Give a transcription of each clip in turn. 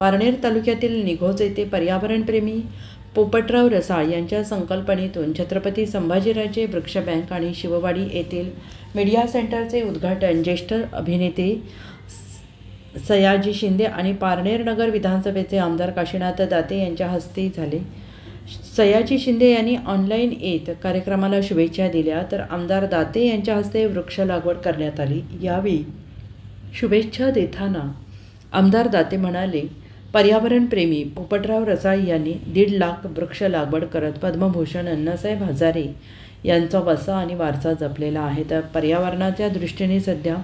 पारनेर तालुक्यातील निघोज येथे पर्यावरणप्रेमी पोपटराव रसाळ यांच्या संकल्पनेतून छत्रपती संभाजीराजे वृक्ष बँक आणि शिववाडी येथील मीडिया सेंटरचे उद्घाटन ज्येष्ठ अभिनेते सयाजी शिंदे आणि पारनेर नगर विधानसभेचे आमदार काशीनाथ दाते यांच्या हस्ते झाले। सयाजी शिंदे यांनी ऑनलाईन येत कार्यक्रमाला शुभेच्छा दिल्या, तर आमदार दाते यांच्या हस्ते वृक्ष लागवड करण्यात आली। यावेळी शुभेच्छा देताना आमदार दाते म्हणाले, पर्यावरणप्रेमी पोपटराव रसाळ यांनी 1.5 लाख वृक्ष लागवड करत पद्मभूषण अण्णासाहेब हजारे यांचा वसा आणि वारसा जपलेला आहे। तर पर्यावरणाच्या दृष्टीने सध्या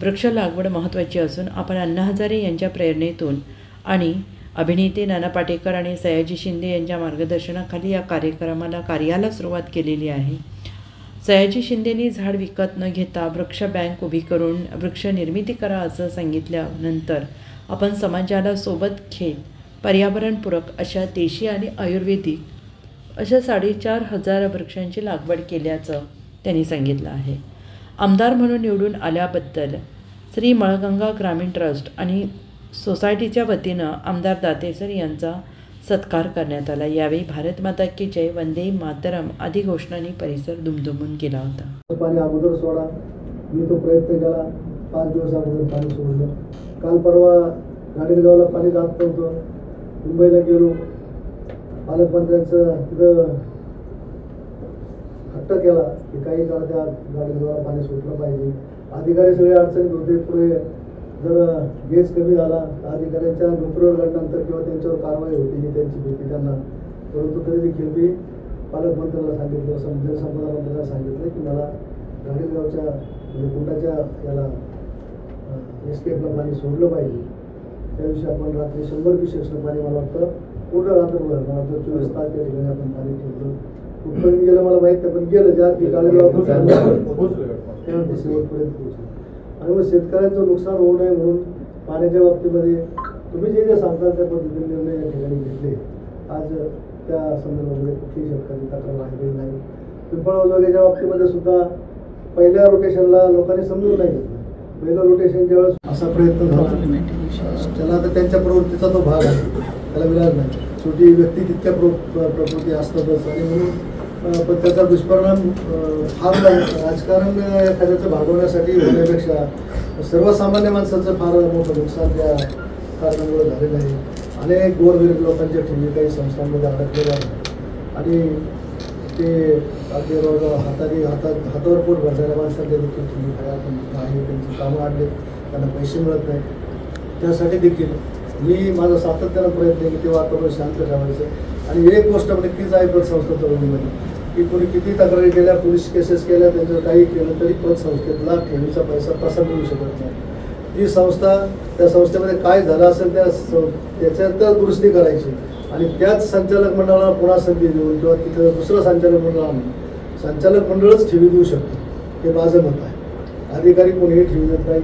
वृक्ष लागवड महत्त्वाची असून आपण अण्णा हजारे यांच्या प्रेरणेतून आणि अभिनेते नाना पाटेकर आणि सयाजी शिंदे यांच्या मार्गदर्शनाखाली या कार्याला सुरुवात केलेली आहे। सयाजी शिंदेंनी झाड विकत न घेता वृक्ष बँक उभी करून वृक्ष निर्मिती करा असं सांगितल्यानंतर आपण समाजाला सोबत घेत पर्यावरणपूरक अशा देशी आणि आयुर्वेदिक अशा 4,500 वृक्षांची लागवड केल्याचं त्यांनी सांगितलं आहे। आमदार म्हणून निवडून आल्याबद्दल श्री मळगंगा ग्रामीण ट्रस्ट आणि सोसायटीच्या वतीनं आमदार दाते सर यांचा सत्कार करण्यात आला। यावेळी भारत माता की जय, वंदे मातरम आदी घोषणांनी परिसर दुमदुमून गेला होता। पाणी अगोदर सोडा, मी तो प्रयत्न केला। 5 दिवस अगोदर पाणी सोडलं। काल परवा गाडीगावला पाणी जात नव्हतं, मुंबईला गेलो, पालकमंत्र्यांचं तिथं हट्ट केला की काही काळ त्या गाडीगावला पाणी सुटलं पाहिजे। अधिकारी सगळे अडचणीत होते। पुढे जर गेज कमी झाला तर अधिकाऱ्यांच्या नोकरीवर काढल्यानंतर किंवा त्यांच्यावर कारवाई होती ही त्यांची भीती त्यांना, परंतु तरी देखील मी पालकमंत्र्यांना सांगितलं, जलसंपदा मंत्र्यांना सांगितलं की मला गाडीगावच्या म्हणजे कुंडाच्या याला एसकेपला पाणी सोडलं पाहिजे। त्या दिवशी आपण रात्री 100 क्युसेक्सनं पाणी मला वाटतं पूर्ण रात्रभर 24 तास त्या ठिकाणी आपण पाणी ठेवलं। कुठपर्यंत गेलं मला माहीत नाही, पण गेलं ज्या गाडीगाव ते शेवटपर्यंत पोहोचलं। आणि मग शेतकऱ्यांचं नुकसान होऊ नये म्हणून पाण्याच्या बाबतीमध्ये तुम्ही जे सांगता त्या पद्धतीने निर्णय या ठिकाणी घेतले। आज त्या संदर्भामध्ये कुठलीही शेतकरी तक्रार राहिलेली नाही। पिंपळगावच्या बाबतीमध्ये सुद्धा पहिल्या रोटेशनला लोकांनी समजून नाही घेतलं। पहिलं रोटेशनच्या वेळेस असा प्रयत्न झाला, त्याला आता त्यांच्या प्रवृत्तीचा तो भाग आहे, त्याला विलाज नाही। शेवटी व्यक्ती तितक्या प्रकृती असतातच आणि म्हणून पण त्याचा दुष्परिणाम फार राजकारण एखाद्याचं भागवण्यासाठी होण्यापेक्षा सर्वसामान्य माणसाचं फार मोठं नुकसान त्या कारणामुळे झालेलं आहे। अनेक गोरगरीब लोकांच्या ठेवी काही संस्थांमध्ये अडकलेल्या आहेत आणि ते अगदी रोज हातावर पोट भरणाऱ्या माणसांच्या देखील ठेवी आहे, त्यांची कामं आणले, त्यांना पैसे मिळत नाही। त्यासाठी देखील मी माझा सातत्यानं प्रयत्न आहे की ते वातावरण शांत ठेवायचं। आणि एक गोष्ट नक्कीच आहे पतसंस्था तरुणीमध्ये की कोणी किती तक्रारी केल्या, पोलीस केसेस केल्या, त्यांचं काही केलं तरी पतसंस्थेतला ठेवीचा पैसा तसा मिळू शकत नाही। ती संस्था, त्या संस्थेमध्ये काय झालं असेल त्याच्यात दुरुस्ती करायची आणि त्याच संचालक मंडळाला पुन्हा संधी देऊन किंवा तिथं दुसरं संचालक मंडळ आणून संचालक मंडळच ठेवी देऊ शकतो, हे माझं मत आहे। अधिकारी कोणीही ठेवी देत नाही।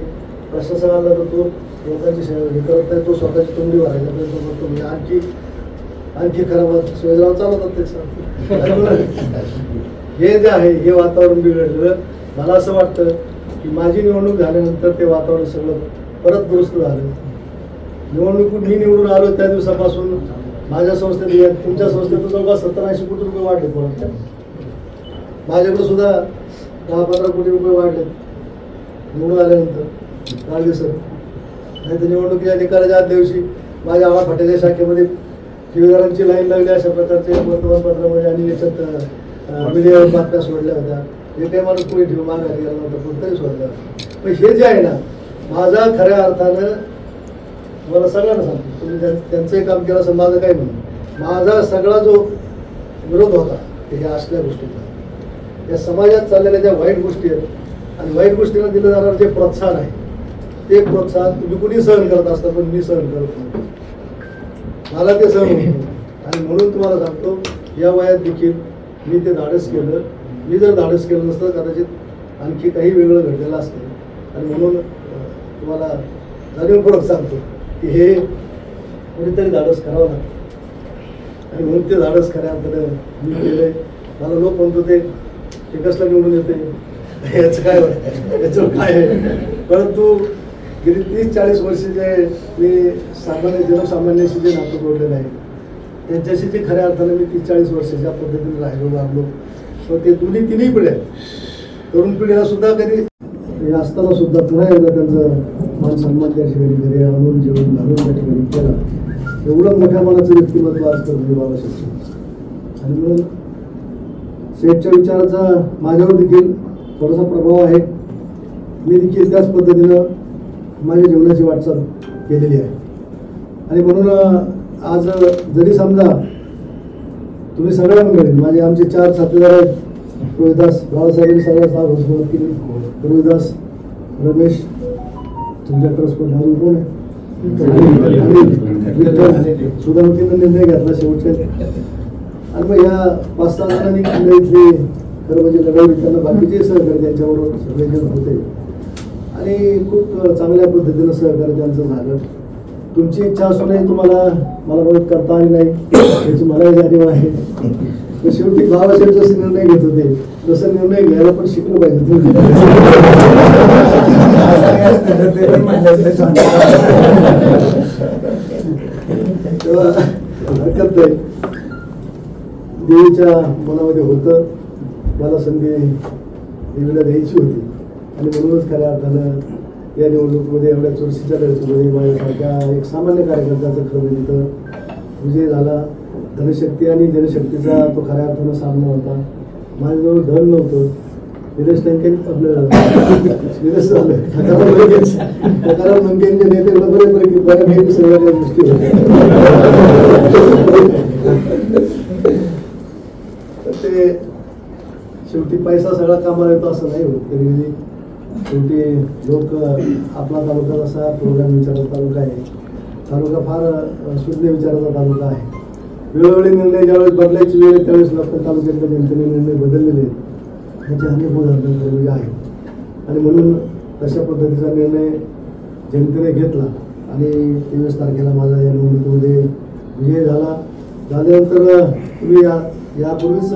प्रशासनाला तर तो लोकांची हे करत नाही, तो स्वतःची तोंडी भरायचा प्रयत्न करतो। म्हणजे आणखी खराब सुविधाराव चालवतात ते हे जे आहे हे वातावरण बिघडलेलं। मला असं वाटतं की माझी निवडणूक झाल्यानंतर ते वातावरण सगळं परत दुरुस्त झालं। मी निवडून आलो त्या दिवसापासून माझ्या संस्थेत, तुमच्या संस्थेत जवळपास 70-80 कोटी रुपये वाढले। परत माझ्याकडे सुद्धा 10-15 कोटी रुपये वाढले निवडून आल्यानंतर। काळजी सर नाही तर निवडणुकीच्या निकालाच्या आदल्या दिवशी माझ्या आवा फाट्याच्या शाखेमध्ये ठेवीदारांची लाईन लागली अशा प्रकारचे वर्तमानपत्रामध्ये आणि याच्यात मीडियावर बातम्या सोडल्या होत्या। जे काही माणूस कोणी ठेव मागायला गेला नव्हता, कोणतरी सोडला। पण हे जे आहे ना, माझा खऱ्या अर्थानं मला सगळ्यांना सांगतो, तुम्ही त्यांचंही काम केलं असं माझं काही म्हणून माझा सगळा जो विरोध होता ते ह्या असल्या गोष्टीचा, या समाजात चाललेल्या ज्या वाईट गोष्टी आहेत आणि वाईट गोष्टीला दिलं जाणारं जे प्रोत्साहन आहे ते प्रोत्साहन तुम्ही कुणी सहन करत असता, पण मी सहन करत नाही, मला ते सहन होतं। आणि म्हणून तुम्हाला सांगतो, या वयात देखील मी ते धाडस केलं। मी जर धाडस केलं नसतं कदाचित आणखी काही वेगळं घडलेलं असतं। आणि म्हणून तुम्हाला जाणीवपूर्वक सांगतो की हे कोणीतरी धाडस करावं लागतं आणि म्हणून ते धाडस खऱ्या अर्थानं मी केलं आहे। मला लोक म्हणतो ते कसलं निवडून येते, याचं काय याच्यावर काय आहे, परंतु गेली 30-40 वर्ष जे मी जनसामान्याशी जे नातं जोडलेलं आहे त्यांच्याशी जे खऱ्या अर्थाने मी 30-40 वर्ष ज्या पद्धतीने राहिलो वागलो, तर ते तिन्ही पिढ्या तरुण पिढीला सुद्धा कधी असताना सुद्धा पुन्हा एकदा त्यांचं मान सन्मान त्या ठिकाणी घरी आणून जेवण घालून त्या ठिकाणी केला. एवढं मोठ्या मनाचं व्यक्तिमत्व असतं बाबासाहेब. आणि म्हणून शेठच्या विचाराचा माझ्यावर देखील थोडासा प्रभाव आहे. मी देखील त्याच पद्धतीनं माझ्या जीवनाची वाटचाल केलेली आहे. आणि म्हणून आज जरी समजा तुम्ही सगळ्या मंडळी माझे आमचे 4 साथीदार आहेत. रोहिदास बाळासाहेबांनी सगळ्या नाव घोषणा केली. रोहिदास, रमेश, तुमच्याकडे स्पर्धा अजून कोण आहे? सुधामतीनं निर्णय घेतला शेवटचे. आणि मग या 5-6 जणांनी इथले खरं म्हणजे लढवली. त्यांना बाकीचे सहकारी त्यांच्याबरोबर सगळेजण होते आणि खूप चांगल्या पद्धतीनं सहकार्य त्यांचं झालं. तुमची इच्छा असूनही तुम्हाला मला मदत करता आली नाही याची मलाही जाणीव आहे. शेवटी बाबासाहेब जसे निर्णय घेत होते तसं निर्णय घ्यायला पण शिकलं पाहिजे. तेव्हा हरकत नाही. देवीच्या मनामध्ये होतं मला संधी देवीला द्यायची होती. आणि म्हणूनच खऱ्या अर्थानं या निवडणुकीमध्ये एवढ्या चुरशीच्या लढतीमध्ये माझ्यासारख्या एक सामान्य कार्यकर्त्याचा खरं म्हणजे तिथं विजय झाला. धनशक्ती आणि जनशक्तीचा तो खऱ्या अर्थानं सामना होता. माझ्याजवळ धन नव्हतं. निलेश टंकेन आपलं निलेश झालं तुकाराम लंकेंचे नेते बऱ्यापैकी सगळ्या गोष्टी होत्या. ते शेवटी पैसा सगळा कामाला येतो असं नाही होत. तरी शेवटी लोक आपला तालुका जसा प्रोग्राम विचाराचा तालुका आहे. तालुका फार शून्य विचाराचा तालुका आहे. वेळोवेळी निर्णय ज्यावेळेस बदलायची वेळ त्यावेळेस लोकल तालुक्यातल्या जनतेने निर्णय बदललेले आहेत. त्याचे अनेक उदाहरण आहेत. आणि म्हणून तशा पद्धतीचा निर्णय जनतेने घेतला आणि 23 तारखेला माझा या निवडणुकीमध्ये विजय झाला. झाल्यानंतर तुम्ही यापूर्वीच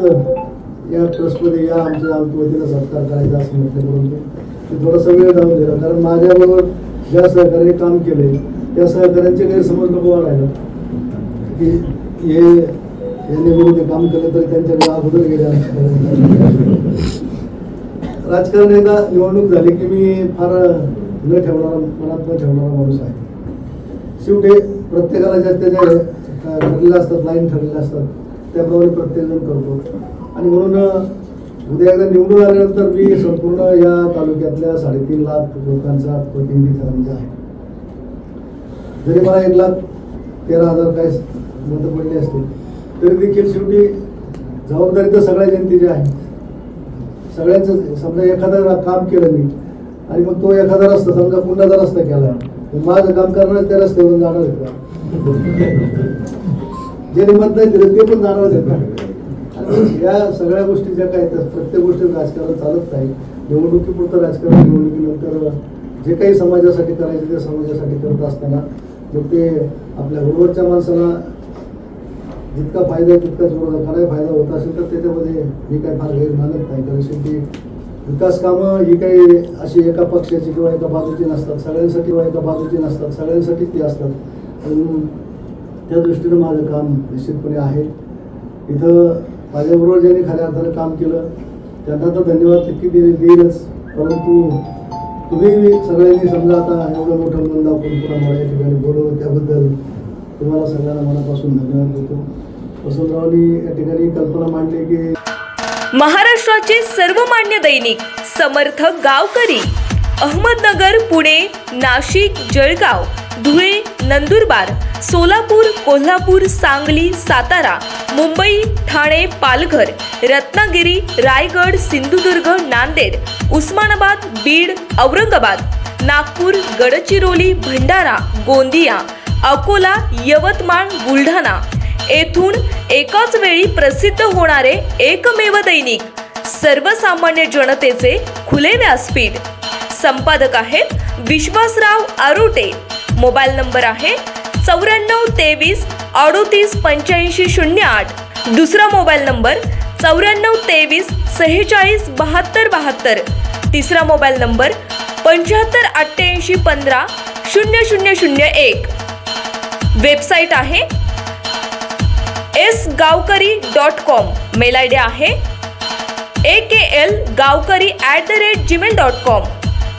या ट्रस्टमध्ये या आमच्या वतीनं सत्कार करायचा असं म्हटलं, परंतु थोडासा वेळ जाऊन दिला. कारण माझ्याबरोबर ज्या सहकार्याने काम केले त्या सहकार्यांचे गैरसमज नको वाढायला की हे यांनी बरोबर काम केलं तर त्यांच्याकडे अगोदर गेले. राजकारण एकदा निवडणूक झाली की मी फार न ठेवणारा मनात न ठेवणारा माणूस आहे. शेवटी प्रत्येकाला ज्या त्याच्या ठरलेल्या असतात, लाईन ठरलेल्या असतात त्याप्रमाणे प्रत्येकजण करतो. आणि म्हणून उद्या एकदा निवडून आल्यानंतर मी संपूर्ण या तालुक्यातल्या 3.5 लाख लोकांचा प्रतिनिधी ठरवला आहे. जरी मला 1,13,000 काय मतं पडली असतील तरी देखील शेवटी जबाबदारी तर सगळ्या जनतेची आहे. सगळ्यांचं समजा एखादं काम केलं मी आणि मग तो एखादा रस्ता समजा कुंडाचा रस्ता केला तर माझं काम करणार त्या रस्त्यावरून जाणार आहेत का? जे मत नाही दिलं ते पण जाणार आहेत का? आणि या सगळ्या गोष्टी ज्या काय प्रत्येक गोष्टीत राजकारण चालत नाही. निवडणुकीपुरतं राजकारण, निवडणुकीनंतर जे काही समाजासाठी करायचं ते समाजासाठी करत असताना मग ते आपल्या बरोबरच्या माणसाला जितका फायदा आहे तितकाच विरोधकालाही फायदा होत असेल तर त्याच्यामध्ये मी काही फार गैर मानत नाही. कारण शेवटी विकास कामं ही काही अशी एका पक्षाची किंवा एका बाजूची नसतात, सगळ्यांसाठी किंवा एका बाजूची नसतात, सगळ्यांसाठीच ती असतात. म्हणून त्या दृष्टीनं माझं काम निश्चितपणे आहे. इथं माझ्याबरोबर ज्यांनी खऱ्या अर्थानं काम केलं त्यांना तर धन्यवाद नक्की देईलच, परंतु तुम्ही सगळ्यांनी समजा आता एवढं मोठं मन दाखवून पुन्हा मला या ठिकाणी बोलवलं त्याबद्दल तुम्हाला सगळ्यांना मनापासून धन्यवाद देतो. वसंतरावनी या ठिकाणी कल्पना मांडली की महाराष्ट्राचे सर्वमान्य दैनिक समर्थ गावकरी अहमदनगर, पुणे, नाशिक, जळगाव, धुळे, नंदुरबार, सोलापूर, कोल्हापूर, सांगली, सातारा, मुंबई, ठाणे, पालघर, रत्नागिरी, रायगड, सिंधुदुर्ग, नांदेड, उस्मानाबाद, बीड, औरंगाबाद, नागपूर, गडचिरोली, भंडारा, गोंदिया, अकोला, यवतमाळ, बुलढाणा येथून एकाच वेळी प्रसिद्ध होणारे एकमेव दैनिक, सर्वसामान्य जनतेचे खुले व्यासपीठ. संपादक आहेत विश्वासराव आरोटे. मोबाईल नंबर आहे 9423 38 85 08. दुसरा मोबाईल नंबर 9423 46 72 72. तिसरा मोबाईल नंबर 7588150001. वेबसाईट आहे sgavkari.com. मेल आय डी आहे aklgavkari@gmail.com.